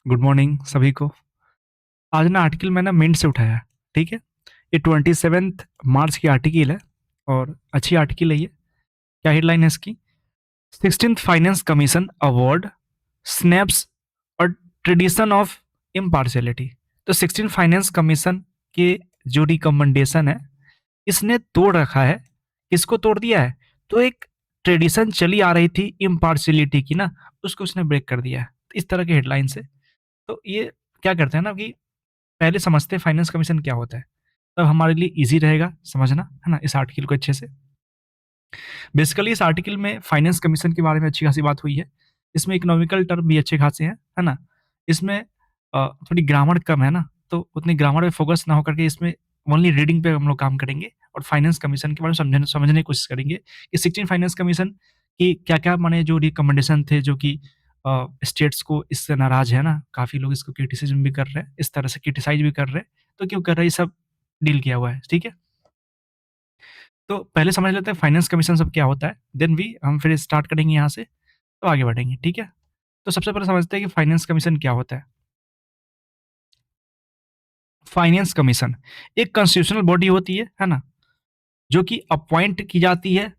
Good morning सभी को। आज ना आर्टिकल मैंने मिंट से उठाया। ठीक है, ये 27 मार्च की आर्टिकल है और अच्छी आर्टिकल है ये। क्या हेडलाइन है इसकी? 16th finance commission award snaps और ट्रेडिशन ऑफ इम्पार्शियलिटी। तो 16 फाइनेंस कमीशन के जो रिकमेंडेशन है, इसने तोड़ रखा है। किसको तोड़ दिया है? तो एक ट्रेडिशन चली आ रही थी इम्पार्शियलिटी की ना, उसको उसने ब्रेक कर दिया है। इस तरह के हेडलाइन से तो ये क्या करते हैं ना कि पहले समझते हैं फाइनेंस कमीशन क्या होता है, तब हमारे लिए इजी रहेगा समझना, है ना, इस आर्टिकल को अच्छे से। बेसिकली इस आर्टिकल में फाइनेंस कमीशन के बारे में अच्छी खासी बात हुई है। इसमें इकोनॉमिकल टर्म भी अच्छे खासे हैं, है ना। इसमें थोड़ी ग्रामर कम है ना, तो उतनी ग्रामर पे फोकस ना होकर के इसमें ओनली रीडिंग पे हम लोग काम करेंगे और फाइनेंस कमीशन के बारे में समझने की कोशिश करेंगे कि 16 फाइनेंस कमीशन की क्या क्या माने जो रिकमेंडेशन थे, जो कि स्टेट्स को इससे नाराज है ना, काफी लोग इसको क्रिटिसिज्म भी कर रहे हैं, इस तरह से क्रिटिसाइज भी कर रहे हैं। तो क्यों कर रहे हैं, ये सब डील किया हुआ है। ठीक है, तो पहले समझ लेते हैं फाइनेंस कमीशन सब क्या होता है, देन भी हम फिर स्टार्ट करेंगे यहाँ से, तो आगे बढ़ेंगे। ठीक है, तो सबसे पहले समझते हैं कि फाइनेंस कमीशन क्या होता है। फाइनेंस कमीशन एक कॉन्स्टिट्यूशनल बॉडी होती है ना, जो कि अपॉइंट की जाती है,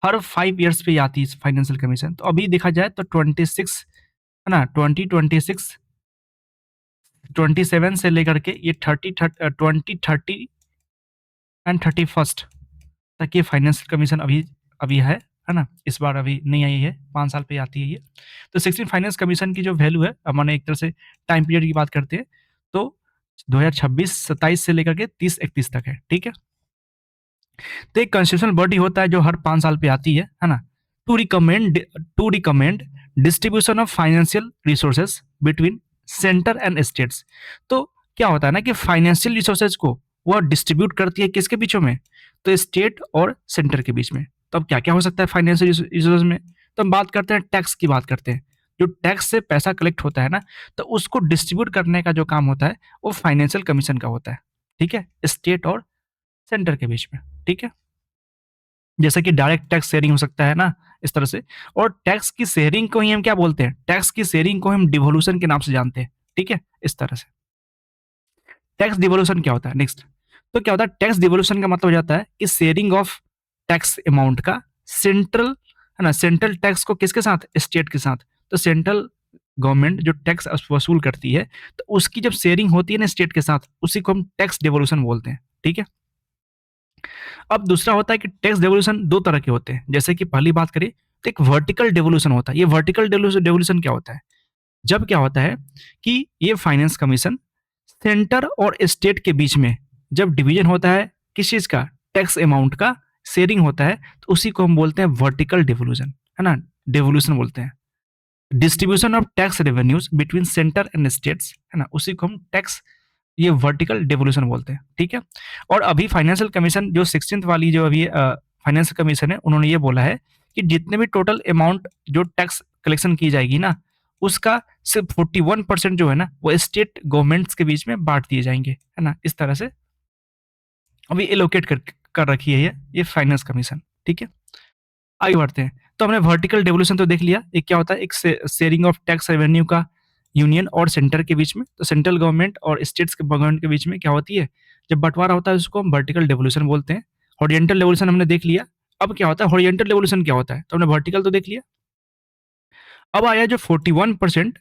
हर 5 ईयर्स पे आती है फाइनेंशियल कमीशन। तो अभी देखा जाए तो 26, है ना, 2026 27 से लेकर के ये 2030 एंड 31 तक ये फाइनेंशियल कमीशन अभी अभी है ना। इस बार अभी नहीं आई है, 5 साल पे आती है ये। तो 16 फाइनेंस कमीशन की जो वैल्यू है, अब मैंने एक तरह से टाइम पीरियड की बात करते हैं, तो 2026-27 से लेकर के 30-31 तक है। ठीक है, तो एक कॉन्स्टिट्यूशनल बॉडी होता है जो हर 5 साल पे आती है ना, to recommend distribution of financial resources between centre and states. तो क्या होता है ना कि फाइनेंशियल रिसोर्सेज को वह डिस्ट्रीब्यूट करती है किसके बीचों में? तो स्टेट और सेंटर के बीच में। तो अब क्या क्या हो सकता है फाइनेंशियल रिसोर्सेज में? तो हम बात करते हैं, टैक्स की बात करते हैं। जो टैक्स से पैसा कलेक्ट होता है ना, तो उसको डिस्ट्रीब्यूट करने का जो काम होता है, वो फाइनेंशियल कमीशन का होता है। ठीक है, स्टेट और सेंटर के बीच में। ठीक है, जैसे कि डायरेक्ट टैक्स शेयरिंग हो सकता है ना, इस तरह से। और टैक्स की शेयरिंग को ही हम क्या बोलते हैं? टैक्स की शेयरिंग को हम डिवोल्यूशन के नाम से जानते हैं। ठीक है, इस तरह से। टैक्स डिवोल्यूशन क्या होता है? नेक्स्ट, तो क्या होता है टैक्स डिवोल्यूशन का मतलब हो जाता है कि शेयरिंग ऑफ टैक्स अमाउंट का सेंट्रल, है ना, सेंट्रल टैक्स को किसके साथ? स्टेट के साथ। तो सेंट्रल गवर्नमेंट जो टैक्स वसूल करती है, तो उसकी जब शेयरिंग होती है ना स्टेट के साथ, उसी को हम टैक्स डिवोल्यूशन बोलते हैं। ठीक है, अब दूसरा होता है कि टैक्स डेवोल्यूशन दो तरह के होते हैं। जैसे कि पहली बात करें तो एक वर्टिकल डेवोल्यूशन होता है। ये वर्टिकल डेवोल्यूशन क्या होता है? जब क्या होता है कि ये फाइनेंस कमीशन सेंटर और स्टेट के बीच में जब डिवीजन होता है किस चीज का? टैक्स अमाउंट का शेयरिंग होता है, तो उसी को हम बोलते हैं वर्टिकल डेवोल्यूशन, है ना, डेवोल्यूशन बोलते हैं। Distribution of tax revenues between centre and states, है ना, उसी को हम टैक्स, ये वर्टिकल डेवोल्यूशन बोलते हैं। ठीक है, और अभी फाइनेंशियल कमीशन जो 16th वाली जो अभी फाइनेंशियल कमीशन है, उन्होंने ये बोला है कि जितने भी टोटल अमाउंट जो टैक्स कलेक्शन की जाएगी ना, उसका सिर्फ 41% जो है ना, वो स्टेट गवर्नमेंट्स के बीच में बांट दिए जाएंगे, है ना, इस तरह से अभी एलोकेट कर रखी है ये फाइनेंस कमीशन। ठीक है, आगे बढ़ते हैं। तो हमने वर्टिकल डेवोल्यूशन तो देख लिया, एक क्या होता है, एक शेयरिंग ऑफ टैक्स रेवेन्यू का यूनियन और सेंटर के बीच में। तो सेंट्रल गवर्नमेंट और स्टेट्स के गवर्नमेंट के बीच में क्या होती है, जब बंटवारा होता है, उसको हम वर्टिकल डेवोल्यूशन बोलते हैं। हॉरिजेंटल डेवोल्यूशन हमने देख लिया। अब क्या होता है हॉरिजेंटल डेवोल्यूशन क्या होता है? तो हमने वर्टिकल तो देख लिया। अब आया जो 41%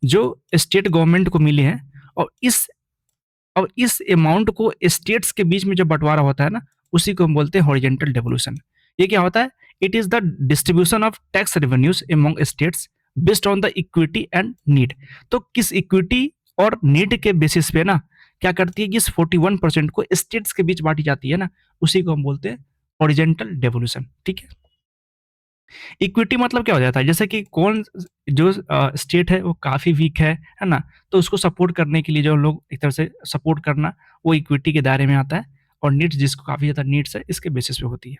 जो स्टेट गवर्नमेंट को मिले हैं, और इस अमाउंट को स्टेट्स के बीच में जब बंटवारा होता है ना, उसी को हम बोलते हैं हॉरिजेंटल डेवोल्यूशन। ये क्या होता है? It is the distribution of tax revenues among states based on the equity and need. तो किस इक्विटी और नीड के बेसिस पे ना क्या करती है कि इस 41% को स्टेट्स के बीच बांटी जाती है ना, उसी को हम बोलते हैं हॉरिजेंटल डेवोल्यूशन। ठीक है, इक्विटी मतलब क्या हो जाता है, जैसे कि कौन जो स्टेट है वो काफी वीक है ना, तो उसको सपोर्ट करने के लिए जो लोग एक तरह से सपोर्ट करना, वो इक्विटी के दायरे में आता है। और नीड्स जिसको काफी ज्यादा नीड्स है, इसके बेसिस पे होती है।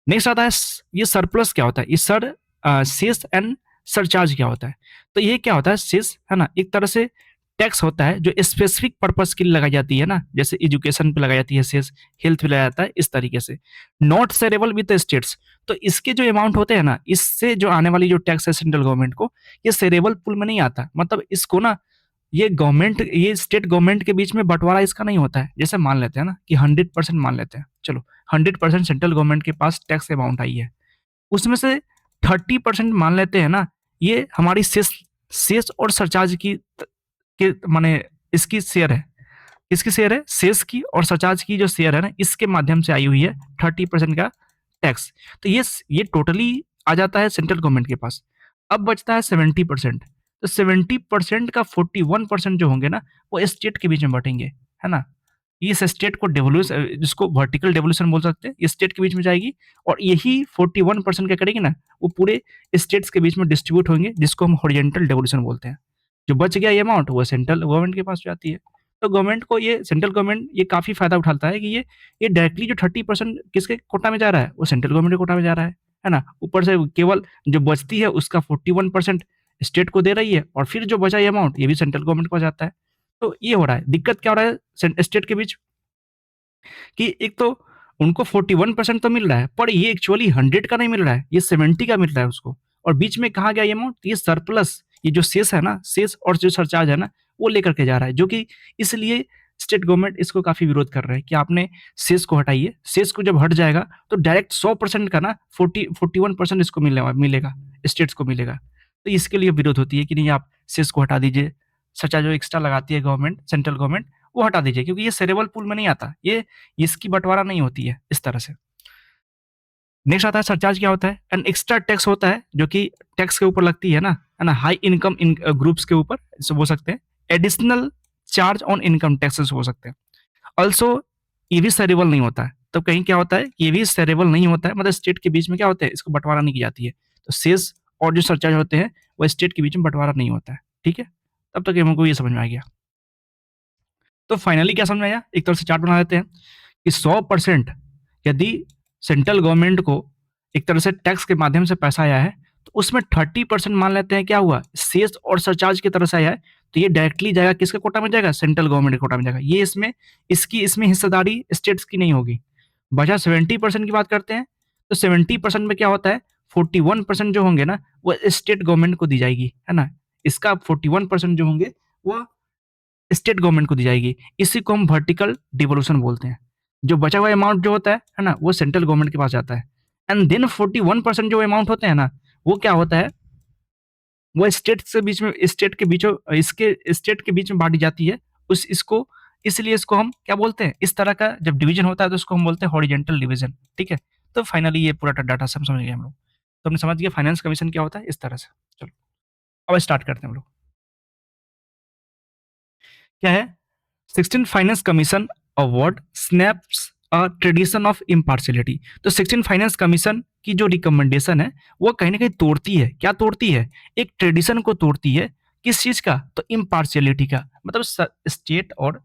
नेक्स्ट आता है ये सरप्लस क्या होता है, ये सेस एंड सरचार्ज क्या होता है? तो ये क्या होता है, सेस, है ना, एक तरह से टैक्स होता है जो स्पेसिफिक पर्पस के लिए लगाई जाती है ना, जैसे एजुकेशन पे लगाई जाती है सेस, हेल्थ पे लगाया जाता है, इस तरीके से। Not shareable with the states. तो इसके जो अमाउंट होते हैं ना, इससे जो आने वाली जो टैक्स है सेंट्रल गवर्नमेंट को, ये शेयरेबल पूल में नहीं आता। मतलब इसको ना ये स्टेट गवर्नमेंट के बीच में बंटवारा इसका नहीं होता है। जैसे मान लेते हैं ना कि 100% मान लेते हैं, चलो 100% सेंट्रल गवर्नमेंट के पास टैक्स अमाउंट आई है, उसमें से 30% मान लेते हैं ना, ये हमारी सेस सेस और सरचार्ज के माने इसकी शेयर है। किसकी शेयर है? सेस की और सरचार्ज की जो शेयर है ना, इसके माध्यम से आई हुई है 30% का टैक्स। तो ये टोटली आ जाता है सेंट्रल गवर्नमेंट के पास। अब बचता है 70%। तो 70% का 41% जो होंगे ना, वो स्टेट के बीच में बटेंगे, है ना? इस स्टेट को जिसको वर्टिकल डेवोल्यूशन बोल सकते हैं, ये स्टेट के बीच में जाएगी और यही 41% क्या करेगी ना, वो पूरे स्टेट्स के बीच में डिस्ट्रीब्यूट होंगे, जिसको हम हॉरिजॉन्टल डेवोल्यूशन बोलते हैं। जो बच गया ये अमाउंट, वो सेंट्रल गवर्नमेंट के पास जाती है। तो गवर्नमेंट को ये सेंट्रल गवर्नमेंट ये काफ़ी फ़ायदा उठाता है कि ये डायरेक्टली जो 30% किसके कोटा में जा रहा है, वो सेंट्रल गवर्नमेंट के कोटा में जा रहा है ना? ऊपर से केवल जो बचती है उसका 41% स्टेट को दे रही है और फिर जो बचा ये अमाउंट, ये भी सेंट्रल गवर्नमेंट को जाता है। तो ये हो रहा है। दिक्कत क्या हो रहा है स्टेट के बीच, कि एक तो उनको 41% तो मिल रहा है, पर ये एक्चुअली 100 का नहीं मिल रहा है, ये 70 का मिल रहा है उसको। और बीच में कहाँ गया ये अमाउंट? ये सरप्लस, ये जो शेष है ना, शेष और जो सरचार्ज है ना, वो लेकर के जा रहा है, जो कि इसलिए स्टेट गवर्नमेंट इसको काफ़ी विरोध कर रहा है कि आपने शेष को हटाइए। शेष को जब हट जाएगा तो डायरेक्ट 100% का ना 41% इसको मिलेगा, स्टेट्स को मिलेगा। तो इसके लिए विरोध होती है कि नहीं, आप शेष को हटा दीजिए, सरचार्ज जो एक्स्ट्रा लगाती है गवर्नमेंट, सेंट्रल गवर्नमेंट, वो हटा दीजिए, क्योंकि ये शेयरेबल पूल में नहीं आता, ये इसकी बंटवारा नहीं होती है इस तरह से। नेक्स्ट आता है सरचार्ज। क्या होता है? एन एक्स्ट्रा टैक्स होता है जो कि टैक्स के ऊपर लगती है ना, हाई इनकम ग्रुप्स के ऊपर हो सकते हैं, additional charge on income taxes हो सकते हैं। ऑल्सो ये भी शेयरेबल नहीं होता है। तो कहीं क्या होता है, ये भी शेयरेबल नहीं होता है, मतलब स्टेट के बीच में क्या होता है, इसको बंटवारा नहीं की जाती है। तो सेस और जो सरचार्ज होते हैं वो स्टेट के बीच में बंटवारा नहीं होता है। ठीक है, तब तक हमको ये समझ में आ गया। तो फाइनली क्या समझ में आया, एक तरह से चार्ट बना लेते हैं कि 100% यदि सेंट्रल गवर्नमेंट को एक तरह से टैक्स के माध्यम से पैसा आया है, तो उसमें 30% मान लेते हैं क्या हुआ, सेस और सरचार्ज की तरह से आया है, तो ये डायरेक्टली जाएगा किसके कोटा में जाएगा, सेंट्रल गवर्नमेंट के कोटा में जाएगा। ये इसमें हिस्सेदारी स्टेट्स की नहीं होगी। बचा 70% की बात करते हैं, तो 70% में क्या होता है, 41% जो होंगे ना, वो स्टेट गवर्नमेंट को दी जाएगी, है ना? इसका 41% जो होंगे वो स्टेट गवर्नमेंट को दी जाएगी। इसी को हम वर्टिकल डिवोल्यूशन बोलते हैं। जो बचा हुआ अमाउंट जो होता है ना, वो सेंट्रल गवर्नमेंट के पास जाता है। एंड देन 41% जो अमाउंट होते हैं ना, वो क्या होता है, वो स्टेट के बीच में बांटी जाती है। उस इसको इसलिए इसको हम क्या बोलते हैं, इस तरह का जब डिवीजन होता है तो उसको हम बोलते हैं हॉरिजॉन्टल डिवीजन। ठीक है, तो फाइनली ये पूरा डाटा सब समझ गए हम लोग। तो हमने समझ गया फाइनेंस कमीशन क्या होता है इस तरह से। चलो अब स्टार्ट करते हैं हम लोग। क्या है? 16 finance commission award snaps a tradition of impartiality. तो 16 फाइनेंस कमीशन की जो रिकमेंडेशन है, वो कहीं ना कहीं तोड़ती है। क्या तोड़ती है? एक ट्रेडिशन को तोड़ती है। किस चीज का? तो इम्पार्शियलिटी का। मतलब स्टेट और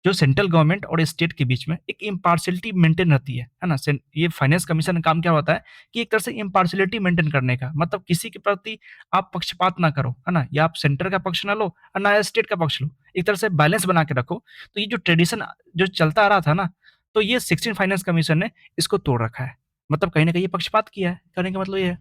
जो सेंट्रल गवर्नमेंट और स्टेट के बीच में एक इम्पार्शियलिटी मेंटेन रहती है ना। ये फाइनेंस कमीशन का काम क्या होता है कि एक तरह से इम्पार्शियलिटी मेंटेन करने का, मतलब किसी के प्रति आप पक्षपात ना करो, है ना, या आप सेंटर का पक्ष ना लो और ना स्टेट का पक्ष लो, एक तरह से बैलेंस बना के रखो। तो ये जो ट्रेडिशन जो चलता आ रहा था ना, तो ये 16 फाइनेंस कमीशन ने इसको तोड़ रखा है। मतलब कहीं ना कहीं ये पक्षपात किया है, कहने का मतलब ये है।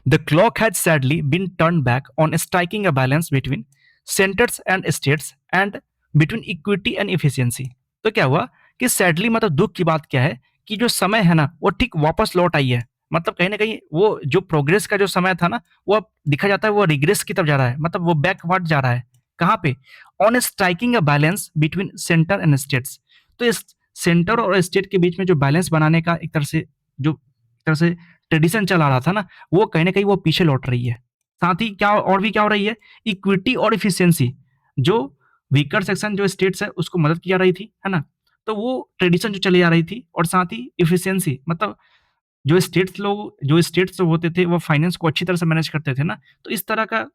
The clock had sadly been turned back on striking a balance between centers and states and between equity and efficiency। तो क्या हुआ कि सैडली, मतलब दुख की बात क्या है कि जो समय है ना, वो ठीक वापस लौट आई है। मतलब कहीं ना कहीं वो जो प्रोग्रेस का जो समय था ना, वो अब दिखा जाता है वो रिग्रेस की तरफ जा रहा है, मतलब वो बैकवर्ड जा रहा है। कहाँ पे? On striking a balance between centre and states. तो इस सेंटर और स्टेट के बीच में जो बैलेंस बनाने का एक तरह से ट्रेडिशन चला रहा था ना, वो कहीं ना कहीं वो पीछे लौट रही है। साथ ही क्या और भी क्या हो रही है, इक्विटी और इफिशियंसी, जो वीकर सेक्शन जो स्टेट्स है उसको मदद की जा रही थी, है ना, तो वो ट्रेडिशन जो चली आ रही थी। और साथ ही इफिशियंसी, मतलब जो स्टेट्स लोग होते थे वो फाइनेंस को अच्छी तरह से मैनेज करते थे ना, तो इस तरह का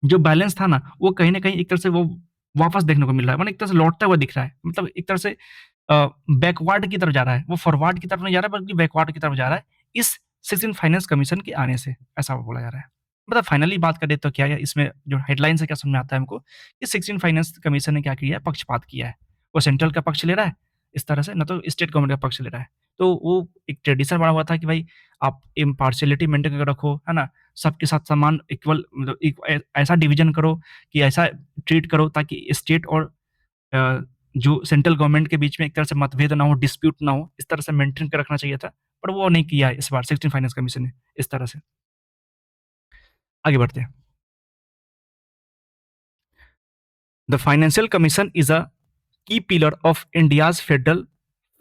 जो बैलेंस था ना, वो कहीं ना कहीं एक तरह से वो वापस देखने को मिल रहा है, मतलब एक तरह से लौटता हुआ दिख रहा है। मतलब एक तरह से बैकवर्ड की तरफ जा रहा है, वो फॉरवर्ड की तरफ नहीं जा रहा है बल्कि बैकवर्ड की तरफ जा रहा है, इस 16 फाइनेंस कमीशन के आने से, ऐसा बोला जा रहा है। मतलब फाइनली बात करें तो क्या है, इसमें जो हेडलाइन से क्या समझ में आता है हमको कि 16 फाइनेंस कमीशन ने क्या किया है, पक्षपात किया है। वो सेंट्रल का पक्ष ले रहा है इस तरह से, ना तो स्टेट गवर्नमेंट का पक्ष ले रहा है। तो वो एक ट्रेडिशन बना हुआ था कि भाई आप इम्पार्शियलिटी मेंटेन करके रखो, है ना, सबके साथ समान इक्वल, मतलब ऐसा डिवीजन करो कि ऐसा ट्रीट करो ताकि स्टेट और जो सेंट्रल गवर्नमेंट के बीच में एक तरह से मतभेद ना हो, डिस्प्यूट ना हो, इस तरह से मेंटेन कर रखना चाहिए था, पर वो नहीं किया है इस बार 16 फाइनेंस कमीशन ने इस तरह से। आगे बढ़ते हैं। The financial commission is a key pillar of India's federal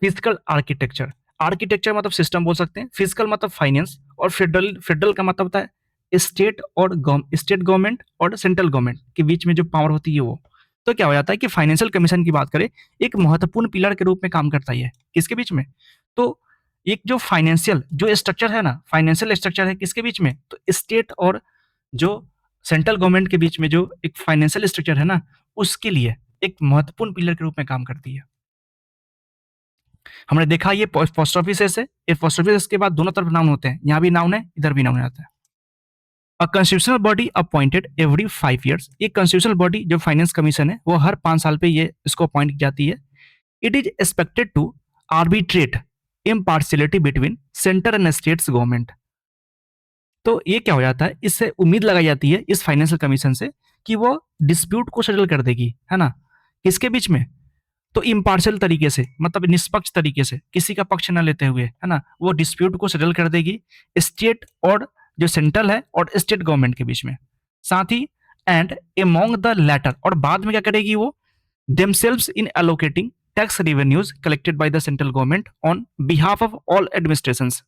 physical architecture. Architecture मतलब सिस्टम बोल सकते हैं, फिजिकल मतलब फाइनेंस, और फेडरल फेडरल का मतलब होता है स्टेट और स्टेट गवर्नमेंट और सेंट्रल गवर्नमेंट के बीच में जो पावर होती है वो। तो क्या हो जाता है कि फाइनेंशियल कमीशन की बात करें, एक महत्वपूर्ण पिलर के रूप में काम करता है किसके बीच में, तो एक जो फाइनेंशियल जो स्ट्रक्चर है ना, फाइनेंशियल स्ट्रक्चर है किसके बीच में, तो स्टेट और जो सेंट्रल गवर्नमेंट के बीच में जो एक फाइनेंशियल स्ट्रक्चर है ना, उसके लिए एक महत्वपूर्ण पिलर के रूप में काम करती है। हमने देखा ये पोस्ट ऑफिस है, ये पोस्ट ऑफिस के बाद दोनों तरफ नाउन होते हैं, यहाँ भी नाउन है, इधर भी नाउन आता है। A constitutional body appointed every 5 years, ये कॉन्स्टिट्यूशनल बॉडी जो फाइनेंस कमीशन है वो हर 5 साल पे ये इसको अपॉइंट की जाती है। It is expected to arbitrate impartiality between centre and states government. तो ये क्या हो जाता है, इससे उम्मीद लगाई जाती है इस फाइनेंशियल कमीशन से कि वो डिस्प्यूट को सेटल कर देगी, है ना, किसके बीच में, तो इम्पार्शियल तरीके से, मतलब निष्पक्ष तरीके से, किसी का पक्ष न लेते हुए, है ना, वो डिस्प्यूट को सेटल कर देगी स्टेट और जो सेंट्रल है और स्टेट गवर्नमेंट के बीच में। साथ ही एंड एमोंग द लैटर, और बाद में क्या करेगी वो, themselves in allocating tax revenues collected by the central government on behalf of all administrations.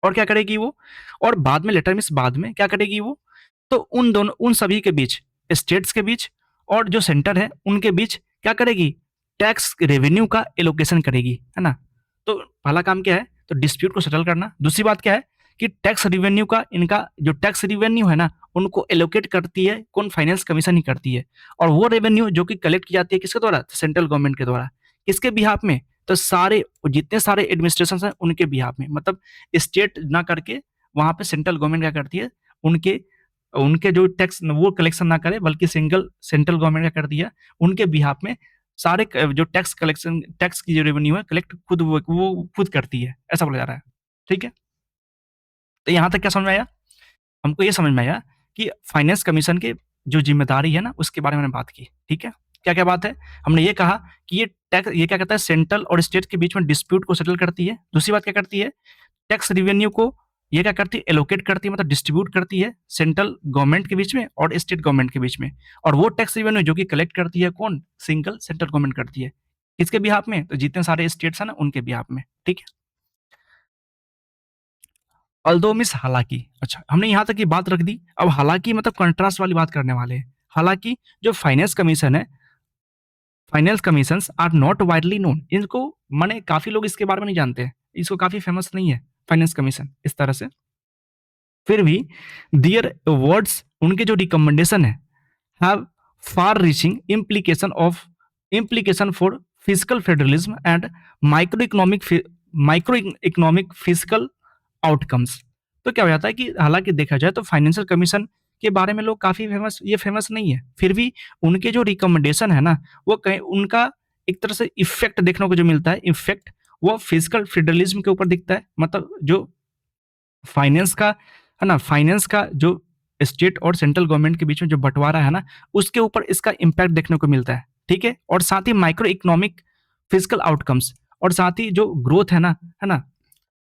और क्या करेगी वो, और बाद में लेटर मीन्स बाद में क्या करेगी वो, तो उन दोनों उन सभी के बीच, स्टेट्स के बीच और जो सेंटर है उनके बीच क्या करेगी, टैक्स रेवेन्यू का एलोकेशन करेगी, है ना। तो पहला काम क्या है, तो डिस्प्यूट को सेटल करना। दूसरी बात क्या है कि टैक्स रेवेन्यू का, इनका जो टैक्स रेवेन्यू है ना, उनको एलोकेट करती है कौन, फाइनेंस कमीशन ही करती है। और वो रेवेन्यू जो कि कलेक्ट की जाती है किसके द्वारा, सेंट्रल गवर्नमेंट के द्वारा, किसके बिहाफ में, तो सारे जितने सारे एडमिनिस्ट्रेशन हैं उनके बिहाफ में, मतलब स्टेट ना करके वहां पे सेंट्रल गवर्नमेंट क्या करती है, उनके उनके जो टैक्स वो कलेक्शन ना करे बल्कि सिंगल सेंट्रल गवर्नमेंट क्या कर दिया, उनके बिहाफ में सारे जो टैक्स कलेक्शन, टैक्स की जो रेवेन्यू है कलेक्ट खुद वो खुद करती है, ऐसा बोला जा रहा है। ठीक है, तो यहाँ तक क्या समझ में आया, हमको ये समझ में आया कि फाइनेंस कमीशन की जो जिम्मेदारी है ना उसके बारे में हमने बात की। ठीक है, क्या क्या बात है, हमने ये कहा कि ये टैक्स, ये क्या कहता है, सेंट्रल और स्टेट के बीच में डिस्प्यूट को सेटल करती है। दूसरी बात क्या करती है, टैक्स रिवेन्यू को ये क्या करती है, एलोकेट करती है, मतलब डिस्ट्रीब्यूट करती है सेंट्रल गवर्नमेंट के बीच में और स्टेट गवर्नमेंट के बीच में। और वो टैक्स रिवेन्यू जो कि कलेक्ट करती है कौन, सिंगल सेंट्रल गवर्नमेंट करती है, किसके बिहाफ में, तो जितने सारे स्टेट्स हैं ना उनके बिहाफ में। ठीक है, अल्दो मिस हालांकि, अच्छा हमने यहाँ तक की बात रख दी। अब हालांकि मतलब कंट्रास्ट वाली बात करने वाले हैं। हालांकि जो फाइनेंस कमीशन है, finance commission are not widely known, इनको माने काफी लोग इसके बारे में नहीं जानते हैं, इसको काफी फेमस नहीं है फाइनेंस कमीशन इस तरह से। फिर भी दियर वर्ड्स, उनके जो रिकमेंडेशन है, have far reaching implication for physical federalism and micro economic physical outcomes. तो क्या हो जाता है कि हालांकि देखा जाए तो फाइनेंशियल कमीशन के बारे में लोग काफी फेमस नहीं है, फिर भी उनके जो रिकमेंडेशन है ना, वो कहीं उनका एक तरह से इफेक्ट देखने को जो मिलता है, इफेक्ट वो फिजिकल फेडरलिज्म के ऊपर दिखता है। मतलब जो फाइनेंस का है ना, फाइनेंस का जो स्टेट और सेंट्रल गवर्नमेंट के बीच में जो बंटवारा है ना, उसके ऊपर इसका इम्पैक्ट देखने को मिलता है। ठीक है, और साथ ही माइक्रो इकोनॉमिक फिजिकल आउटकम्स, और साथ ही जो ग्रोथ है ना,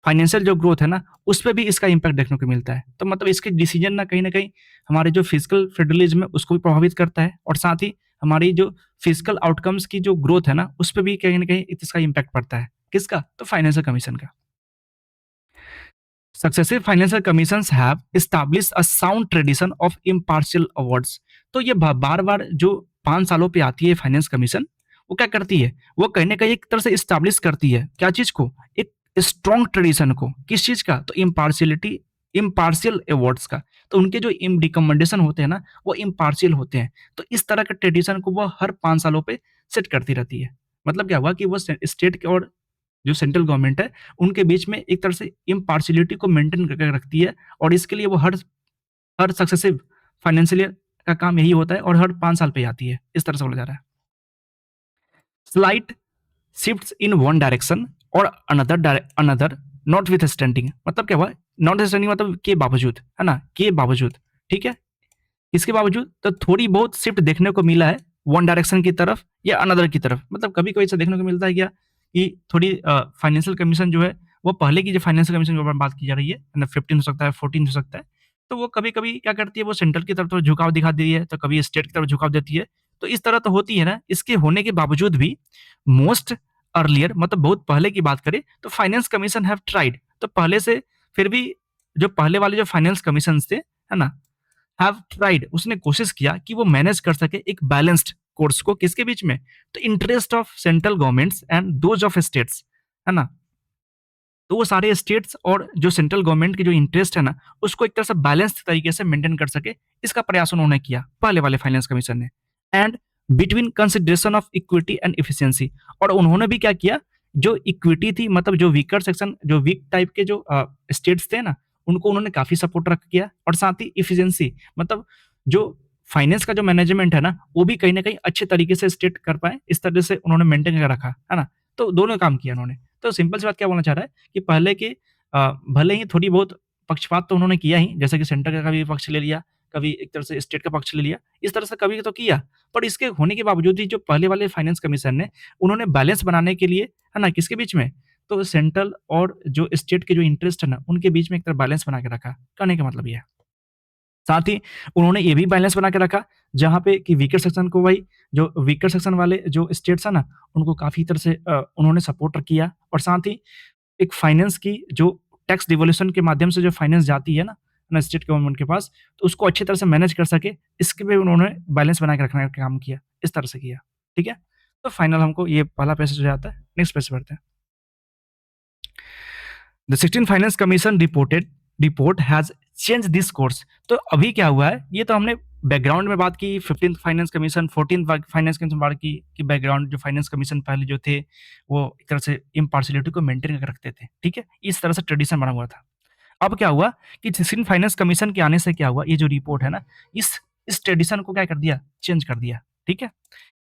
फाइनेंशियल जो ग्रोथ है ना, उस पर भी इसका इम्पैक्ट देखने को मिलता है। तो मतलब इसके डिसीजन ना कहीं हमारे जो फिजिकल फेडरलिज्म है उसको भी प्रभावित करता है, और साथ ही हमारी जो फिजिकल आउटकम्स की जो ग्रोथ है ना, उस पर भी कहीं ना कहीं इसका इम्पैक्ट पड़ता है। किसका, तो फाइनेंशियल कमीशन का। Successive financial commissions have established a sound tradition of impartial awards। तो ये बार बार जो 5 सालों पे आती है फाइनेंस कमीशन, वो क्या करती है, वो कहीं ना कहीं एक तरह से स्टैब्लिश करती है क्या चीज को, एक स्ट्रॉन्ग ट्रेडिशन को, किस चीज का, तो इम्पार्शियलिटी, इम्पार्शियल अवार्ड्स का। तो उनके जो रिकमेंडेशन होते हैं ना वो इम्पार्शियल होते हैं। तो इस तरह के ट्रेडिशन को वो हर 5 सालों पे सेट करती रहती है। मतलब क्या हुआ कि वो स्टेट के और जो सेंट्रल गवर्नमेंट है उनके बीच में एक तरह से इम्पार्शियलिटी को मेंटेन करके रखती है, और इसके लिए वो हर हर सक्सेसिव फाइनेंशियल का काम यही होता है, और हर 5 साल पे आती है, इस तरह से बोला जा रहा है। Slight shifts in one direction और अनदर नॉट विथ स्टैंडिंग मतलब क्या हुआ, नॉट स्टैंडिंग मतलब के बावजूद, है ना, के बावजूद, ठीक है, इसके बावजूद तो थोड़ी बहुत शिफ्ट देखने को मिला है वन डायरेक्शन की तरफ या अनदर की तरफ। मतलब कभी कभी ऐसा देखने को मिलता है क्या कि थोड़ी फाइनेंशियल कमीशन जो है वो पहले की जो फाइनेंशियल कमीशन के ऊपर बात की जा रही है ना, 15 हो सकता है, 14 हो सकता है, तो वो कभी कभी क्या करती है, वो सेंट्रल की तरफ तो झुकाव दिखा दी है, तो कभी स्टेट की तरफ झुकाव देती है। तो इस तरह तो होती है ना, इसके होने के बावजूद भी मोस्ट अर्लियर मतलब बहुत पहले की बात करें तो फाइनेंस कमीशन हैव ट्राइड, तो पहले से फिर भी जो पहले वाले जो फाइनेंस कमीशन थे, है ना, हैव ट्राइड, उसने कोशिश किया कि वो मैनेज कर सके एक बैलेंस्ड कोर्स को किसके बीच में, तो interest of central governments and those of states, है ना, तो वो सारे स्टेट्स और जो सेंट्रल गवर्नमेंट की जो इंटरेस्ट है ना, उसको एक तरह से बैलेंस्ड तरीके से मेंटेन कर सके, इसका प्रयास उन्होंने किया पहले वाले फाइनेंस कमीशन ने। And between consideration of equity and efficiency, और उन्होंने भी क्या किया, जो इक्विटी थी मतलब जो वीकर सेक्शन, जो वीक टाइप के जो स्टेट्स थे ना, उनको उन्होंने काफी सपोर्ट रख किया, और साथ ही इफिशिएंसी मतलब जो फाइनेंस का जो मैनेजमेंट है ना, वो भी कहीं ना कहीं अच्छे तरीके से स्टेट कर पाए, इस तरह से उन्होंने मेंटेन कर रखा, है ना। तो दोनों काम किया उन्होंने। तो सिंपल सी बात क्या बोलना चाह रहा है कि पहले के भले ही थोड़ी बहुत पक्षपात तो उन्होंने किया ही, जैसे कि सेंटर का कभी पक्ष ले लिया, कभी एक तरह से स्टेट का पक्ष ले लिया, इस तरह से कभी तो किया। पर इसके होने के बावजूद ही जो पहले वाले फाइनेंस कमीशन ने, उन्होंने बैलेंस बनाने के लिए, है ना, किसके बीच में, तो सेंट्रल और जो स्टेट के जो इंटरेस्ट है ना, उनके बीच में एक तरह बैलेंस बना के रखा। कहने का मतलब ये है। साथ ही उन्होंने ये भी बैलेंस बना के रखा, जहाँ पे कि वीकर सेक्शन को, भाई जो वीकर सेक्शन वाले जो स्टेट्स है ना, उनको काफ़ी तरह से उन्होंने सपोर्ट किया, और साथ ही एक फाइनेंस की जो टैक्स डिवोल्यूशन के माध्यम से जो फाइनेंस जाती है ना स्टेट गवर्नमेंट के पास, तो उसको अच्छी तरह से मैनेज कर सके, इसके भी उन्होंने बैलेंस बना के रखने का काम किया, इस तरह से किया, ठीक है। तो फाइनल हमको ये पहला पैसेज हो जाता है। नेक्स्ट पैसेज पढ़ते हैं। The 16 finance commission report has change this course. तो अभी क्या हुआ है, ये तो हमने बैकग्राउंड में बात की, 15th finance commission, 14th finance commission बात की कि बैकग्राउंड जो फाइनेंस कमीशन पहले जो थे, वो एक तरह से इम्पार्शियलिटी को मेंटेन करके रखते थे, ठीक है, इस तरह से ट्रेडिशन बना हुआ था। अब क्या हुआ कि 16 फाइनेंस कमीशन के आने से क्या हुआ, ये जो रिपोर्ट है ना, इस ट्रेडिशन को क्या कर दिया, चेंज कर दिया, ठीक है।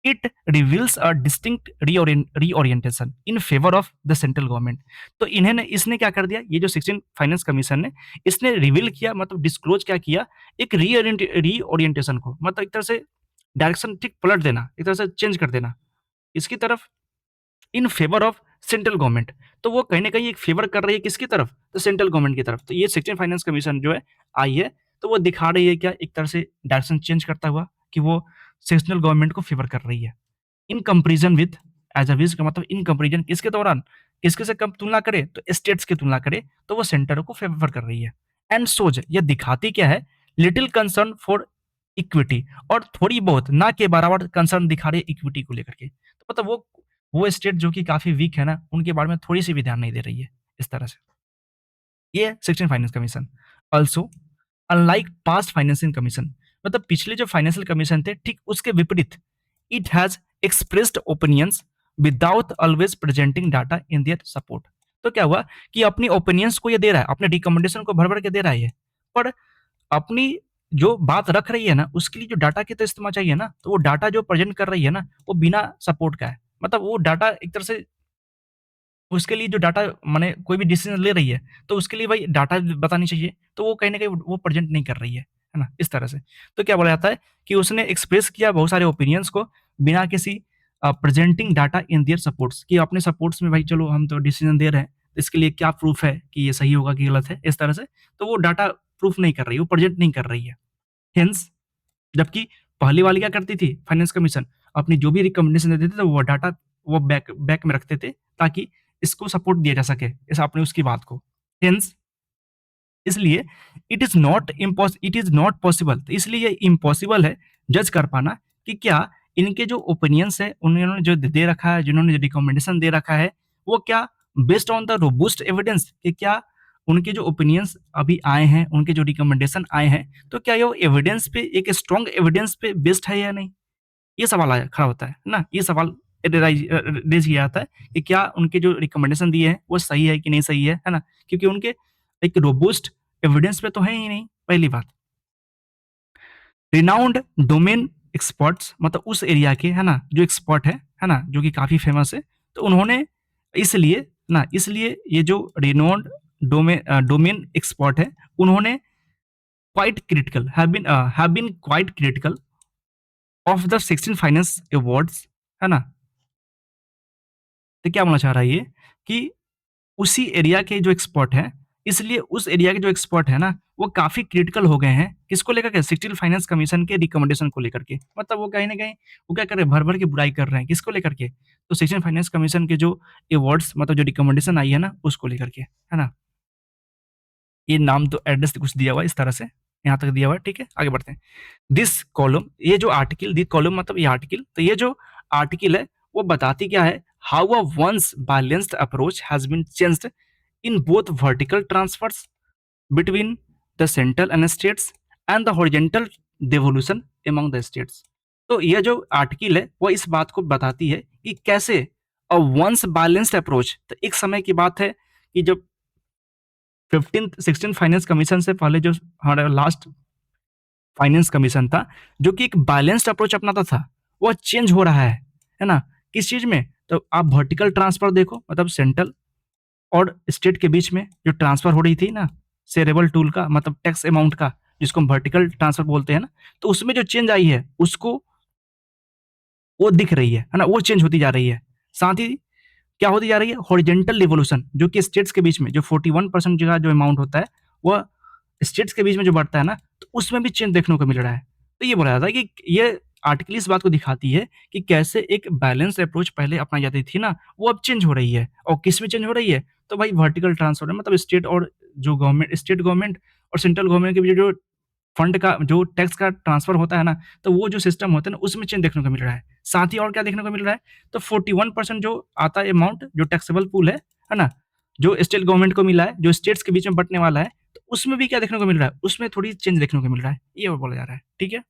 It reveals a distinct reorientation in favour of the central government. तो इन्हें इसने क्या कर दिया, ये जो 16 फाइनेंस कमीशन ने, इसने रिवील किया मतलब डिस्क्लोज क्या किया, एक रीओरिएंटेशन को, मतलब एक तरह से डायरेक्शन ठीक पलट देना, एक तरह से चेंज कर देना इसकी तरफ, in favour of central government. तो वो कहीं ना कहीं एक फेवर कर रही है किसकी तरफ, तो सेंट्रल गवर्नमेंट की तरफ। तो ये 16 फाइनेंस कमीशन जो है आई है, तो वो दिखा रही है क्या, एक तरह से डायरेक्शन चेंज करता हुआ कि वो सेंट्रल गवर्नमेंट को फेवर कर रही है। In comparison with, as a viz का मतलब इन कंपेरिजन किसके दौरान, किसके से कब तुलना करे, तो स्टेट्स की तुलना करे, तो वो सेंटर को फेवर कर रही है। एंड सोज, ये दिखाती क्या है, लिटिल कंसर्न फॉर इक्विटी, और थोड़ी बहुत ना के बराबर कंसर्न दिखा रही है इक्विटी को लेकर के। तो मतलब वो स्टेट जो कि काफी वीक है ना, उनके बारे में थोड़ी सी भी ध्यान नहीं दे रही है, इस तरह से। ये 16 finance commission. Also unlike past financing commission, मतलब पिछले जो फाइनेंशियल कमीशन थे, ठीक उसके विपरीत, it has expressed opinions without always presenting data in their support. तो क्या हुआ कि अपनी ओपिनियंस को ये दे रहा है, अपने रिकमेंडेशन को भर भर के दे रहा है ये, पर अपनी जो बात रख रही है ना, उसके लिए जो डाटा की तो इस्तेमाल चाहिए ना, तो वो डाटा जो प्रेजेंट कर रही है ना, वो बिना सपोर्ट का है। मतलब वो डाटा एक तरह से, उसके लिए जो डाटा माने कोई भी डिसीजन ले रही है, तो उसके लिए भाई डाटा बतानी चाहिए, तो वो कहीं न कहीं वो प्रेज़ेंट नहीं कर रही है ना? इस तरह से। तो क्या बोला जाता है कि उसने एक्सप्रेस किया बहुत सारे ओपिनियंस को बिना किसी प्रेज़ेंटिंग डाटा इन देयर सपोर्ट्स, कि अपने सपोर्ट्स में भाई चलो हम तो डिसीजन दे रहे हैं, इसके लिए क्या प्रूफ है कि ये सही होगा कि गलत है, इस तरह से। तो वो डाटा प्रूफ नहीं कर रही है, वो प्रेज़ेंट नहीं कर रही है। हेंस, जबकि पहली वाली क्या करती थी फाइनेंस कमीशन, अपनी जो भी रिकमेंडेशन देते थे, तो वो डाटा वो बैक बैक में रखते थे, ताकि इसको सपोर्ट दिया जा सके, इस आपने उसकी बात को। हेंस, इसलिए इट इज नॉट पॉसिबल, तो इसलिए ये इम्पॉसिबल है जज कर पाना कि क्या इनके जो ओपिनियंस है, उन्होंने जो दे रखा है, जिन्होंने जो रिकमेंडेशन दे रखा है, वो क्या बेस्ड ऑन द रोबूस्ट एविडेंस, कि क्या उनके जो ओपिनियंस अभी आए हैं, उनके जो रिकमेंडेशन आए हैं, तो क्या ये एविडेंस पे, एक स्ट्रॉन्ग एविडेंस पे बेस्ड है या नहीं? ये सवाल आया खड़ा होता है ना? ये सवाल रेज़ किया जाता है कि क्या उनके जो रिकमेंडेशन दिए हैं, वो सही है कि नहीं सही है ना? क्योंकि उनके एक रोबस्ट एविडेंस पे तो है ही नहीं, पहली बात। रिनाउंड डोमेन एक्सपर्ट्स, मतलब उस एरिया के, है ना, जो एक्सपर्ट है ना, जो कि काफ़ी फेमस है, तो उन्होंने इसलिए ना, इसलिए ये जो रिनोन्ड डोमेन एक्सपर्ट है, उन्होंने quite critical have been quite critical of the 16 finance awards, है ना। तो क्या बोलना चाह रहा है ये कि उसी एरिया के जो एक्सपर्ट हैं, इसलिए उस एरिया के जो एक्सपर्ट है ना, वो काफी क्रिटिकल हो गए हैं किसको लेकर के, 16 फाइनेंस कमीशन के रिकमेंडेशन को लेकर के। मतलब वो कहीं ना कहीं वो क्या कर रहे हैं, भर भर के बुराई कर रहे हैं किसको लेकर के, तो 16 फाइनेंस कमीशन के जो अवार्ड्स मतलब जो रिकमेंडेशन आई है ना, उसको लेकर के, है ना। ये नाम तो एड्रेस कुछ दिया हुआ है इस तरह से, यहाँ तक दिया हुआ है, ठीक है, आगे बढ़ते हैं। दिस कॉलम, ये जो आर्टिकल, दिस कॉलम मतलब ये आर्टिकल, तो ये जो आर्टिकल है वो बताती क्या है, how a once balanced approach has been changed in both vertical transfers between the central and states and the horizontal devolution among the states। तो यह जो आर्टिकल है वो इस बात को बताती है कि कैसे अ वंस बैलेंस्ड अप्रोच, तो एक समय की बात है कि जब 16 फाइनेंस कमीशन से पहले जो हमारा लास्ट फाइनेंस कमीशन था, जो कि एक बैलेंस्ड अप्रोच अपनाता था, वो चेंज हो रहा है ना। किस चीज में, तो आप वर्टिकल ट्रांसफर देखो, मतलब सेंट्रल और स्टेट के बीच में जो ट्रांसफर हो रही थी ना, शेयरेबल टूल का मतलब टैक्स अमाउंट का, जिसको हम वर्टिकल ट्रांसफर बोलते हैं ना, तो उसमें जो चेंज आई है उसको वो दिख रही है ना, वो चेंज होती जा रही है। साथ ही क्या होती जा रही है, हॉरिजेंटल रिवोल्यूशन, जो कि स्टेट्स के बीच में जो 41% का जो अमाउंट होता है, वो स्टेट्स के बीच में जो बढ़ता है ना, तो उसमें भी चेंज देखने को मिल रहा है। तो ये बोला जाता है कि ये आर्टिकल इस बात को दिखाती है कि कैसे एक बैलेंस अप्रोच पहले अपनाई जाती थी ना, वो अब चेंज हो रही है। और किस में चेंज हो रही है, तो भाई वर्टिकल ट्रांसफर है, मतलब स्टेट और जो गवर्नमेंट, स्टेट गवर्नमेंट और सेंट्रल गवर्नमेंट के बीच जो फंड का जो टैक्स का ट्रांसफर होता है ना, तो वो जो सिस्टम होता है ना, उसमें चेंज देखने को मिल रहा है। साथ ही और क्या देखने को मिल रहा है, तो 41% जो आता है अमाउंट जो टैक्सेबल पूल है ना, जो स्टेट गवर्नमेंट को मिला है, जो स्टेट्स के बीच में बंटने वाला है, तो उसमें भी क्या देखने को मिल रहा है, उसमें थोड़ी चेंज देखने को मिल रहा है, ये बोला जा रहा है, ठीक है।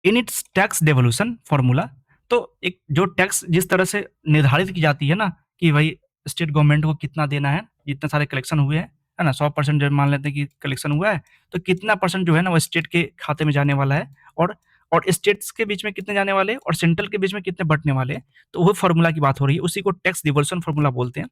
In its tax devolution formula, तो एक जो टैक्स जिस तरह से निर्धारित की जाती है ना, कि भाई स्टेट गवर्नमेंट को कितना देना है, जितने सारे कलेक्शन हुए हैं, है ना, 100% जब मान लेते हैं कि कलेक्शन हुआ है, तो कितना परसेंट जो है ना वो स्टेट के खाते में जाने वाला है, और स्टेट्स के बीच में कितने जाने वाले हैं और सेंट्रल के बीच में कितने बंटने वाले हैं, तो वो फॉर्मूला की बात हो रही है, उसी को टैक्स डिवोल्यूशन फॉर्मूला बोलते हैं।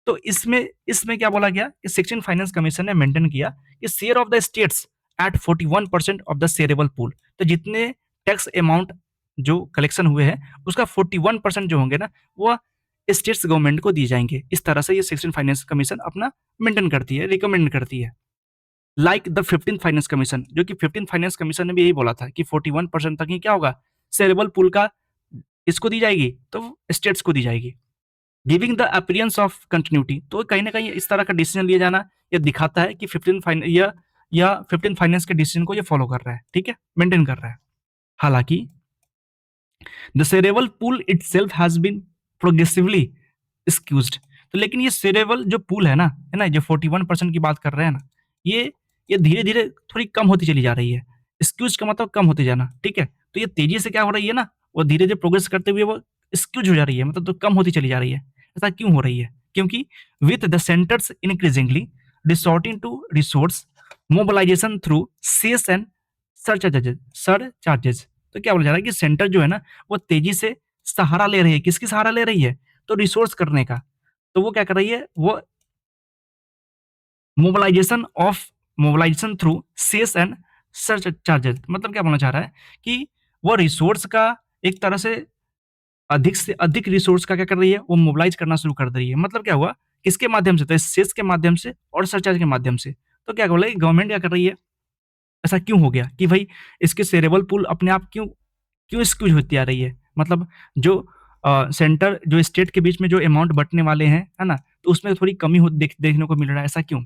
तो इसमें इसमें क्या बोला गया कि सेक्शन फाइनेंस कमीशन ने मेंटेन किया कि share of the states at 41% of the shareable pool, तो जितने टैक्स अमाउंट जो कलेक्शन हुए हैं उसका 41% जो होंगे ना, वो स्टेट्स गवर्नमेंट को दिए जाएंगे। इस तरह से ये सेक्शन फाइनेंस कमीशन अपना मेंटेन करती है, रिकमेंड करती है। लाइक द 15 फाइनेंस कमीशन, जो कि 15 फाइनेंस कमीशन ने भी यही बोला था कि 41% तक ही क्या होगा, शेयरेबल पूल का इसको दी जाएगी, तो स्टेट्स को दी जाएगी, giving the appearance of continuity. तो कहीं ना कहीं इस तरह का डिसीजन लिया जाना ये दिखाता है कि 15 फाइनेंस के डिसीजन को ये फॉलो कर रहा है, ठीक है, मेंटेन कर रहा है। हालांकि the shareable pool itself has been progressively squeezed, तो लेकिन ये शेयरेबल जो पूल है ना, जो 41% की बात कर रहे हैं ना, ये धीरे धीरे थोड़ी कम होती चली जा रही है। स्क्यूज का मतलब कम होते जाना, ठीक है, तो ये तेजी से क्या हो रही है ना, वो धीरे धीरे प्रोग्रेस करते हुए वो स्क्यूज हो जा रही है, मतलब तो कम होती चली जा रही है। ऐसा क्यों हो रही है, क्योंकि with the centres increasingly resorting to resource mobilisation through cess and surcharges. तो क्या बोला जा रहा है कि सेंटर जो है ना, वो तेजी से सहारा ले रही है, किसकी सहारा ले रही है, तो रिसोर्स करने का। तो वो क्या कर रही है, वो mobilisation through cess and search charges, मतलब क्या बोलना चाह रहा है कि वो रिसोर्स का एक तरह से अधिक रिसोर्स का क्या कर रही है, वो मोबिलाइज करना शुरू कर रही है। मतलब क्या हुआ, किसके माध्यम से, तो सेस के माध्यम से और सरचार्ज के माध्यम से। तो क्या बोला, गवर्नमेंट क्या कर रही है, ऐसा क्यों हो गया कि भाई इसके शेयरेबल पूल अपने आप क्यों क्यों स्क्यूज होती आ रही है, मतलब जो सेंटर जो स्टेट के बीच में जो अमाउंट बंटने वाले हैं, है ना, तो उसमें थोड़ी कमी हो देखने को मिल रहा है, ऐसा क्यों।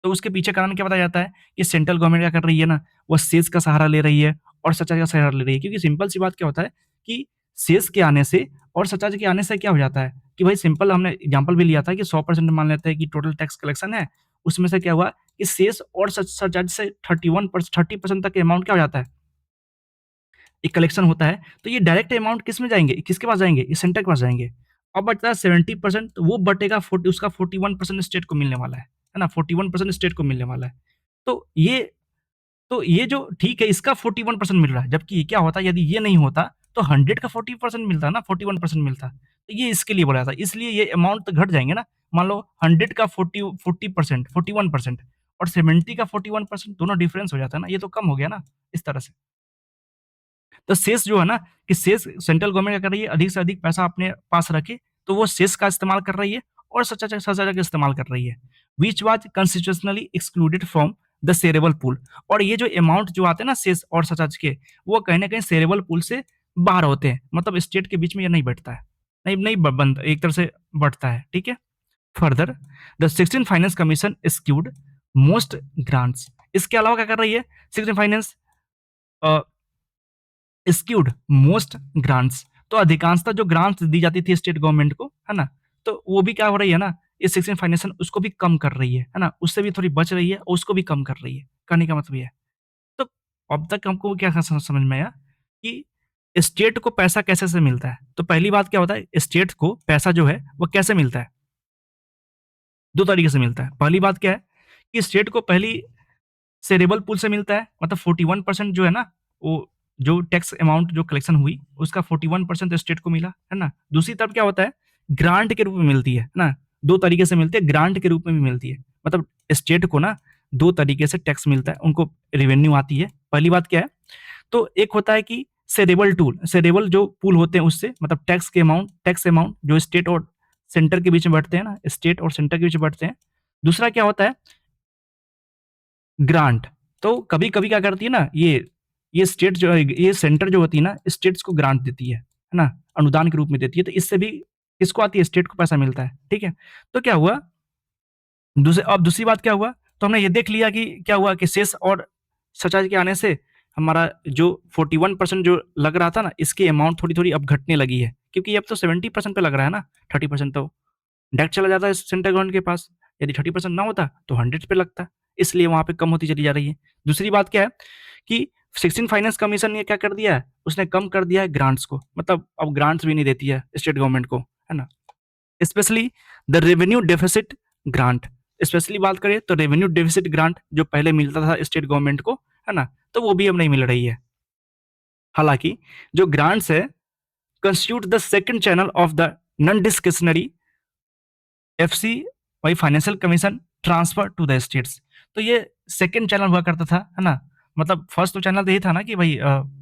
तो उसके पीछे कारण क्या बताया जाता है कि सेंट्रल गवर्नमेंट क्या कर रही है ना, वो सेस का सहारा ले रही है और सचाज का सहारा ले रही है, क्योंकि सिंपल सी बात क्या होता है कि सेस के आने से और सचाज के आने से क्या हो जाता है कि भाई सिंपल, हमने एग्जाम्पल भी लिया था कि 100% मान लेते हैं कि टोटल टैक्स कलेक्शन है, उसमें से क्या हुआ कि सेस और सचाज से 30% तक के अमाउंट क्या हो जाता है, एक कलेक्शन होता है, तो ये डायरेक्ट अमाउंट किस में जाएंगे, किसके पास जाएंगे, इस सेंटर के पास जाएंगे। अब बचता है 70%, तो वो बटेगा 40, उसका 41% स्टेट को मिलने वाला है ना, 41% स्टेट को मिलने वाला है। तो ये तो ये जो ठीक है, इसका 41% मिल रहा है, जबकि क्या होता यदि ये नहीं होता, तो 100 का 40% मिलता ना, 41% मिलता, तो ये इसके लिए बोला था, इसलिए ये अमाउंट तो घट जाएंगे ना। मान लो 100 का 40% 41% और 70 का 41% दोनों डिफरेंस हो जाता है ना, ये तो कम हो गया ना इस तरह से। तो सेस जो है ना, कि सेस सेंट्रल गवर्नमेंट क्या कर रही है, अधिक से अधिक पैसा अपने पास रखे, तो वो सेस का इस्तेमाल कर रही है और सचा जगह इस्तेमाल कर रही है, which was constitutionally excluded from the shareable pool. और ये जो अमाउंट जो आते हैं ना सेस और सचाज के, वो कहीं ना कहीं शेयरेबल पूल से बाहर होते हैं, मतलब स्टेट के बीच में ये नहीं बैठता है, नहीं नहीं बंद एक तरह से बढ़ता है, ठीक है। Further the 16 finance commission skewed most grants. इसके अलावा क्या कर रही है 16 फाइनेंस, स्क्यूड मोस्ट ग्रांट्स, तो अधिकांशतः जो ग्रांट्स दी जाती थी स्टेट गवर्नमेंट को, है ना, तो वो भी क्या हो रही है ना, ये सेक्शन फाइनेंस उसको भी कम कर रही है ना, उससे भी थोड़ी बच रही है और उसको भी कम कर रही है, कहने का मतलब ये है। तो अब तक हमको क्या समझ में आया कि स्टेट को पैसा कैसे से मिलता है। तो पहली बात क्या होता है, स्टेट को पैसा जो है वो कैसे मिलता है, दो तरीके से मिलता है। पहली बात क्या है कि स्टेट को पहली शेरेबल पूल से मिलता है, मतलब 41% जो है ना, वो जो टैक्स अमाउंट जो कलेक्शन हुई उसका 41% तो स्टेट को मिला, है ना। दूसरी तरफ क्या होता है, ग्रांट के रूप में मिलती है ना, दो तरीके से मिलती है, ग्रांट के रूप में भी मिलती है, मतलब स्टेट को ना दो तरीके से टैक्स मिलता है, उनको रेवेन्यू आती है। पहली बात क्या है, तो एक होता है कि शेरेबल टूल, शेरेबल जो पूल होते हैं उससे, मतलब टैक्स अमाउंट जो स्टेट और सेंटर के बीच में बढ़ते हैं ना, स्टेट और सेंटर के बीच में बढ़ते हैं। दूसरा क्या होता है, ग्रांट। तो कभी-कभी क्या करती है ना, ये स्टेट जो है, ये सेंटर जो होती है ना, स्टेट्स को ग्रांट देती है ना? अनुदान के रूप में देती है, तो इससे भी किसको आती है, स्टेट को पैसा मिलता है, ठीक है? तो क्या हुआ, अब दूसरी बात क्या हुआ, तो हमने ये देख लिया कि क्या हुआ कि सेस और सरचार्ज के आने से हमारा जो 41% जो लग रहा था ना, इसकी अमाउंट थोड़ी-थोड़ी अब घटने लगी है, क्योंकि अब तो 70% पे लग रहा है ना, 30% तो डायरेक्ट चला जाता है सेंट्रल गवर्नमेंट के पास। यदि 30% ना होता तो 100 पे लगता, इसलिए वहाँ पे कम होती चली जा रही है। दूसरी बात क्या है कि 16 फाइनेंस कमीशन ने क्या कर दिया है, उसने कम कर दिया है ग्रांट्स को, मतलब अब ग्रांट्स भी नहीं देती है स्टेट गवर्नमेंट को, है ना। Specially the revenue deficit grant, specially बात करें तो रेवेन्यू डेफिसिट ग्रांट जो पहले मिलता था स्टेट गवर्नमेंट को, है ना, तो वो भी अब नहीं मिल रही है। हालांकि जो ग्रांट्स है constitute the second channel of the non discretionary FC वही financial commission transfer to the states. तो ये सेकंड चैनल हुआ करता था, है ना, मतलब फर्स्ट तो चैनल तो यही था ना कि भाई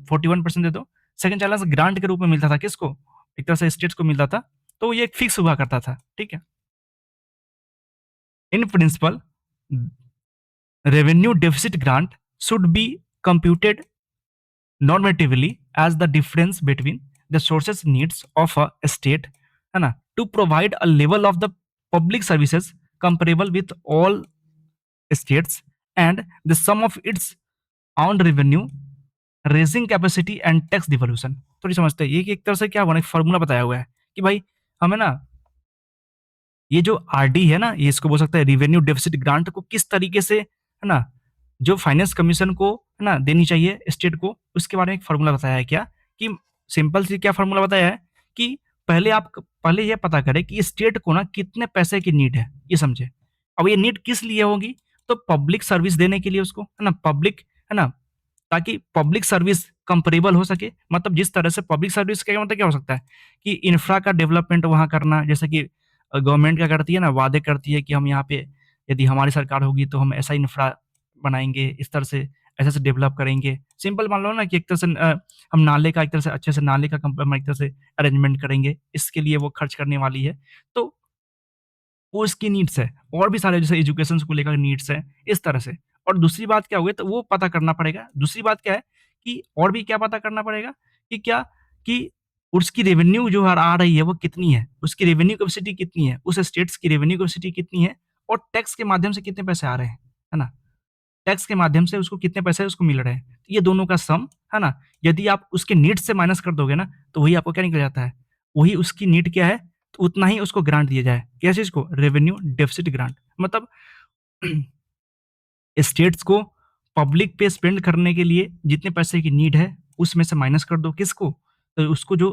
41% दे दो, सेकंड चैनल ग्रांट के रूप में मिलता था किसको, एक तरह से स्टेट्स को मिलता था, तो ये फिक्स हुआ करता था, ठीक है। In principle revenue deficit grant should be computed normatively as the difference between the sources needs of a state, है ना, to provide a level of the public services comparable with all states and the sum of its own revenue raising capacity and tax devolution। थोड़ी समझते हैं ये कि एक तरह से क्या हुआ ना, फॉर्मूला बताया हुआ है कि भाई हमें ना ये जो आरडी है ना, ये इसको बोल सकते हैं रिवेन्यू डेफिसिट ग्रांट को किस तरीके से, है ना, जो फाइनेंस कमीशन को, है ना, देनी चाहिए स्टेट को, उसके बारे में एक फॉर्मूला बताया है क्या, कि सिंपल सी क्या फॉर्मूला बताया है कि पहले ये पता करें कि स्टेट को ना कितने पैसे की नीड है, ये समझे। अब ये नीड किस लिए होगी, तो पब्लिक सर्विस देने के लिए उसको, है ना, पब्लिक, है ना, ताकि पब्लिक सर्विस कंपेरेबल हो सके, मतलब जिस तरह से पब्लिक सर्विस का मतलब क्या हो सकता है कि इंफ्रा का डेवलपमेंट वहाँ करना, जैसे कि गवर्नमेंट क्या करती है ना, वादे करती है कि हम यहाँ पे यदि हमारी सरकार होगी तो हम ऐसा इंफ्रा बनाएँगे, इस तरह से ऐसे-ऐसे डेवलप करेंगे। सिंपल मान लो ना कि एक तरह से हम नाले का एक तरह से अच्छे से नाले का हम एक तरह से अरेंजमेंट करेंगे, इसके लिए वो खर्च करने वाली है। तो वो उसकी नीड्स है, और भी सारे जैसे एजुकेशन को लेकर नीड्स है, इस तरह से। और दूसरी बात क्या हो गई, तो वो पता करना पड़ेगा। दूसरी बात क्या है कि और भी क्या पता करना पड़ेगा कि क्या कि उसकी रेवेन्यू जो आ रही है वो कितनी है, उसकी रेवेन्यू कैपेसिटी कितनी है, उस स्टेट्स की रेवेन्यू कैपेसिटी कितनी है और टैक्स के माध्यम से कितने पैसे आ रहे हैं, है ना? टैक्स के माध्यम से उसको कितने पैसे उसको मिल रहे हैं। तो ये दोनों का सम, है ना? यदि आप उसके नीड्स से माइनस कर दोगे ना, तो वही आपको क्या निकल जाता है, वही उसकी नीड क्या है, तो उतना ही उसको ग्रांट दिया जाए। किस चीज़ को? Revenue deficit grant. मतलब स्टेट्स को पब्लिक पे स्पेंड करने के लिए जितने पैसे की नीड है, उसमें से माइनस कर दो किसको? तो उसको जो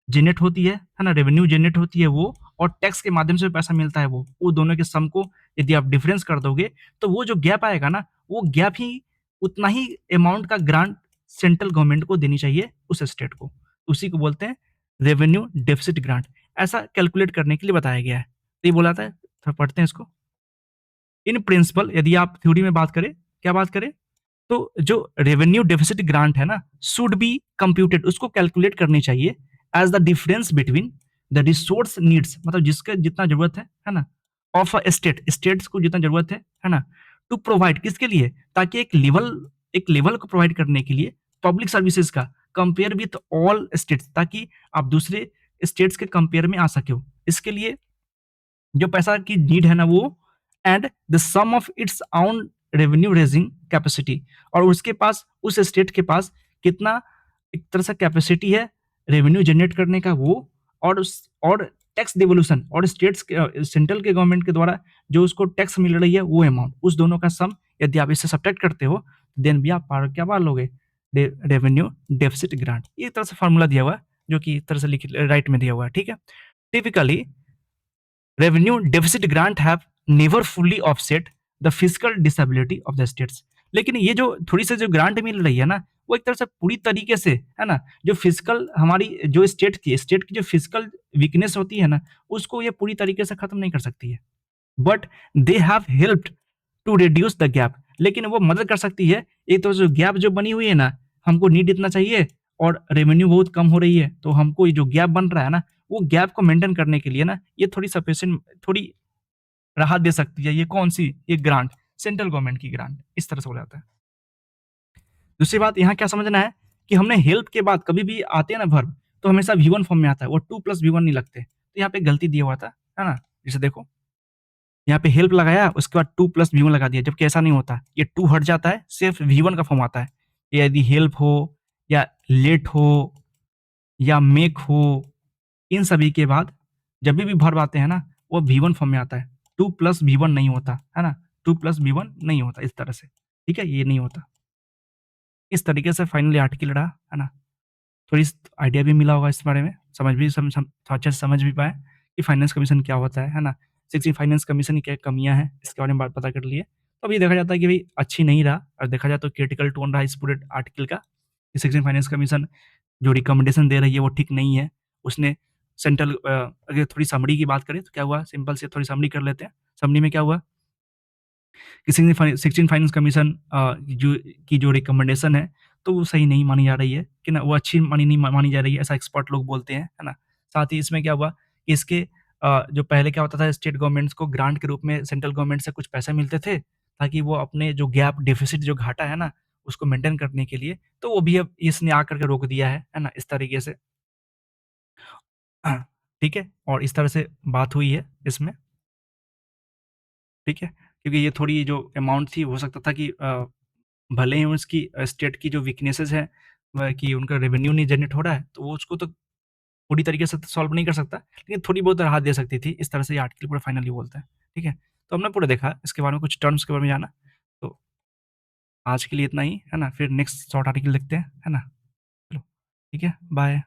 जनरेट होती है ना? रेवेन्यू जनरेट होती है वो, और टैक्स के माध्यम से जो पैसा मिलता है वो दोनों के सम को यदि आप डिफरेंस कर दोगे, तो वो जो गैप आएगा ना, वो गैप ही उतना ही अमाउंट का ग्रांट सेंट्रल गवर्नमेंट को देनी चाहिए उस स्टेट को। उसी को बोलते हैं रेवेन्यू डेफिसिट ग्रांट। ऐसा कैलकुलेट करने के लिए बताया गया है। तो ये बोला था, थोड़ा पढ़ते हैं इसको। इन प्रिंसिपल यदि आप थ्योरी में बात करें, क्या बात करें, तो जो रेवेन्यू डेफिसिट ग्रांट है ना, शुड बी कंप्यूटेड, उसको कैलकुलेट करनी चाहिए as the difference between the resource needs, मतलब जिसका जितना जरूरत है ना, ऑफ अ स्टेट, स्टेट्स को जितना जरूरत है ना, टू प्रोवाइड, किसके लिए, ताकि एक लेवल को प्रोवाइड करने के लिए पब्लिक सर्विसेज का, कंपेयर विथ ऑल स्टेट्स, ताकि आप दूसरे स्टेट्स के कंपेयर में आ सके हो। इसके लिए जो पैसा की नीड है ना वो, and the sum of its own revenue raising capacity, और उसके पास, उस स्टेट के पास कितना एक तरह से कैपेसिटी है रेवेन्यू जनरेट करने का वो, और टैक्स डिवोल्यूशन, और स्टेट्स के सेंट्रल के गवर्नमेंट के द्वारा जो उसको टैक्स मिल रही है वो अमाउंट, उस दोनों का सम यदि आप इससे सब्ट्रैक्ट करते हो, देन भी आप पार क्या पार लोगे, रेवेन्यू डेफिसिट ग्रांट। ये एक तरह से फॉर्मूला दिया हुआ है जो कि एक तरह से लिख राइट में दिया हुआ है, ठीक है। Typically revenue deficit grant have never fully offset the fiscal disability of the states। लेकिन ये जो थोड़ी सी जो ग्रांट मिल रही है ना, वो एक तरह से पूरी तरीके से, है ना, जो फिजिकल हमारी जो स्टेट की जो फिजिकल वीकनेस होती है ना, उसको ये पूरी तरीके से खत्म नहीं कर सकती है। But they have helped to reduce the gap, लेकिन वो मदद कर सकती है। एक तो जो गैप जो बनी हुई है ना, हमको नीड इतना चाहिए और रेवेन्यू बहुत कम हो रही है, तो हमको ये जो गैप बन रहा है ना, वो गैप को मेंटेन करने के लिए ना, ये थोड़ी सफिशिएंट, थोड़ी राहत दे सकती है। ये कौन सी, ये ग्रांट, सेंट्रल गवर्नमेंट की ग्रांट, इस तरह से हो जाता है। दूसरी बात यहाँ क्या समझना है कि हमने हेल्प के बाद कभी भी आते हैं ना वर्ब, तो हमेशा V1 फॉर्म में आता है, वो 2 + V1 नहीं लगते। तो यहाँ पे गलती दिया हुआ था, है ना, जैसे देखो यहाँ पे हेल्प लगाया, उसके बाद 2 + V1 लगा दिया, जबकि ऐसा नहीं होता, ये 2 हट जाता है, सिर्फ V1 का फॉर्म आता है। ये यदि हेल्प हो या लेट हो या मेक हो, इन सभी के बाद जब भी वर्ब आते हैं ना, वो V1 फॉर्म में आता है, 2 + V1 नहीं होता, है ना, 2 + V1 नहीं होता इस तरह से, ठीक है, ये नहीं होता। इस तरीके से फाइनली आर्टिकल रहा, है ना। थोड़ी आइडिया भी मिला होगा इस बारे में, समझ भी थोड़ा अच्छे से समझ भी पाए कि फाइनेंस कमीशन क्या होता है ना। 16 फाइनेंस कमीशन की क्या कमियाँ हैं, इसके बारे में बात पता कर लिए। तो अभी देखा जाता है कि भाई अच्छी नहीं रहा, और देखा जाए तो क्रिटिकल टोन रहा इस पूरे आर्टिकल का, कि 16 फाइनेंस कमीशन जो रिकमेंडेशन दे रही है वो ठीक नहीं है। उसने सेंट्रल अगर थोड़ी समरी की बात करें तो क्या हुआ, सिंपल से थोड़ी समरी कर लेते हैं। समरी में क्या हुआ कि 16 फाइनेंस कमीशन जो रिकमेंडेशन है, तो वो सही नहीं मानी जा रही है, कि ना वो अच्छी नहीं मानी जा रही है, ऐसा एक्सपर्ट लोग बोलते हैं, है ना। साथ ही इसमें क्या हुआ कि इसके जो पहले क्या होता था, स्टेट गवर्नमेंट्स को ग्रांट के रूप में सेंट्रल गवर्नमेंट से कुछ पैसे मिलते थे, ताकि वो अपने जो गैप डेफिसिट जो घाटा है ना, उसको मेंटेन करने के लिए, तो वो भी अब इसने आकर के रोक दिया है ना, इस तरीके से। हाँ, ठीक है, और इस तरह से बात हुई है इसमें, ठीक है, क्योंकि ये थोड़ी जो अमाउंट थी, हो सकता था कि भले ही उसकी स्टेट की जो वीकनेसेस हैं, वह कि उनका रेवेन्यू नहीं जनरेट हो रहा है, तो वो उसको तो पूरी तरीके से तो सॉल्व नहीं कर सकता, लेकिन थोड़ी बहुत राहत दे सकती थी। इस तरह से ये आर्टिकल पूरा फाइनली बोलता है, ठीक है। तो हमने पूरा देखा, इसके बारे में कुछ टर्म्स के बारे में जाना। तो आज के लिए इतना ही, है ना, फिर नेक्स्ट शॉर्ट आर्टिकल देखते हैं, है ना। चलो, ठीक है, बाय।